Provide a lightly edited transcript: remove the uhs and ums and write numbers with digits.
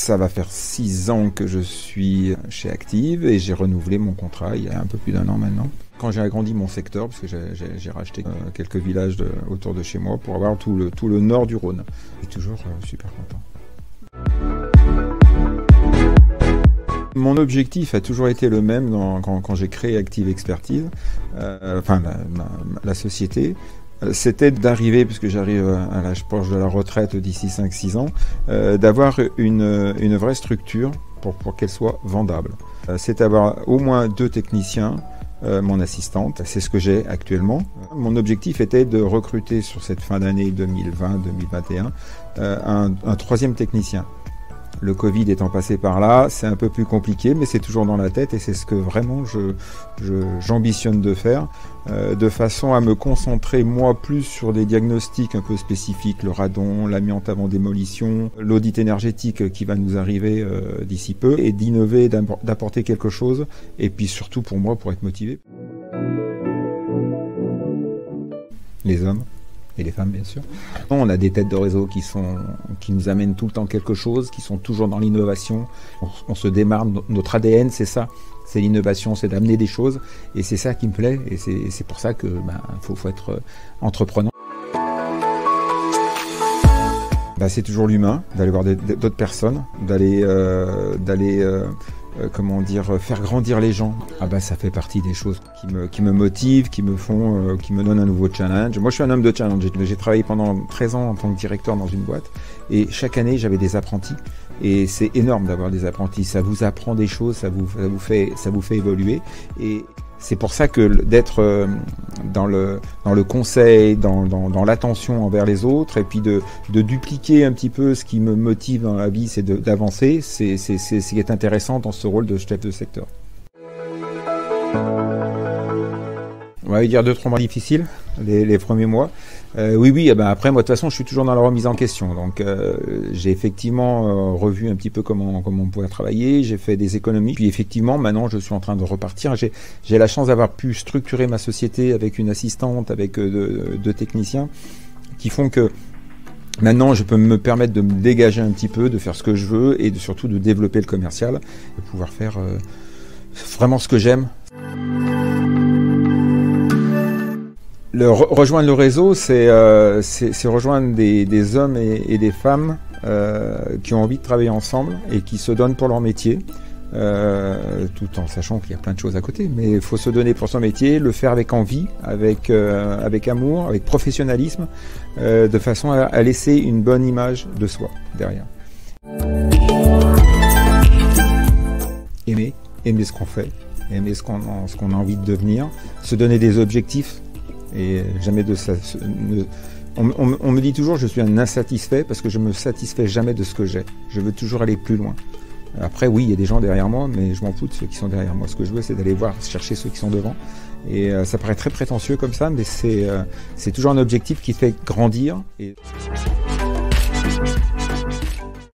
Ça va faire 6 ans que je suis chez Active et j'ai renouvelé mon contrat il y a un peu plus d'1 an maintenant. Quand j'ai agrandi mon secteur, parce que j'ai racheté quelques villages autour de chez moi pour avoir tout le nord du Rhône. Je suis toujours super content. Mon objectif a toujours été le même quand j'ai créé Active Expertise, la société. C'était d'arriver, puisque j'arrive à l'âge proche de la retraite d'ici 5-6 ans, d'avoir une vraie structure pour qu'elle soit vendable. C'est d'avoir au moins 2 techniciens, mon assistante, c'est ce que j'ai actuellement. Mon objectif était de recruter sur cette fin d'année 2020-2021 un 3e technicien. Le Covid étant passé par là, c'est un peu plus compliqué, mais c'est toujours dans la tête et c'est ce que vraiment j'ambitionne de faire, de façon à me concentrer moi plus sur des diagnostics un peu spécifiques, le radon, l'amiante avant démolition, l'audit énergétique qui va nous arriver d'ici peu, et d'innover, d'apporter quelque chose, et puis surtout pour moi, pour être motivé. Les hommes. Et les femmes, bien sûr. On a des têtes de réseau qui nous amènent tout le temps quelque chose, qui sont toujours dans l'innovation. On se démarre, notre ADN, c'est ça. C'est l'innovation, c'est d'amener des choses. Et c'est ça qui me plaît. Et c'est pour ça que faut être entrepreneur. C'est toujours l'humain, d'aller voir d'autres personnes, d'aller faire grandir les gens. Ça fait partie des choses qui me motivent, qui me donnent un nouveau challenge. Moi, je suis un homme de challenge. J'ai travaillé pendant 13 ans en tant que directeur dans une boîte, et chaque année, j'avais des apprentis. Et c'est énorme d'avoir des apprentis. Ça vous apprend des choses, ça vous fait évoluer. Et c'est pour ça que d'être dans le conseil, dans l'attention envers les autres, et puis de dupliquer un petit peu ce qui me motive dans la vie, c'est d'avancer, c'est ce qui est intéressant dans ce rôle de chef de secteur. On va dire 2-3 mois difficiles, les premiers mois. Oui, après, moi, de toute façon, je suis toujours dans la remise en question. Donc, j'ai effectivement revu un petit peu comment on pouvait travailler. J'ai fait des économies. Puis, effectivement, maintenant, je suis en train de repartir. J'ai la chance d'avoir pu structurer ma société avec une assistante, avec 2 techniciens, qui font que maintenant, je peux me permettre de me dégager un petit peu, de faire ce que je veux, et surtout de développer le commercial, de pouvoir faire vraiment ce que j'aime. Rejoindre le réseau, c'est rejoindre des hommes et des femmes qui ont envie de travailler ensemble et qui se donnent pour leur métier, tout en sachant qu'il y a plein de choses à côté. Mais il faut se donner pour son métier, le faire avec envie, avec amour, avec professionnalisme, de façon à laisser une bonne image de soi derrière. Aimer ce qu'on fait, aimer ce qu'on a envie de devenir, se donner des objectifs. Et jamais de ça. On me dit toujours que je suis un insatisfait parce que je me satisfais jamais de ce que j'ai. Je veux toujours aller plus loin. Après, oui, il y a des gens derrière moi, mais je m'en fous de ceux qui sont derrière moi. Ce que je veux, c'est d'aller chercher ceux qui sont devant. Et ça paraît très prétentieux comme ça, mais c'est toujours un objectif qui fait grandir.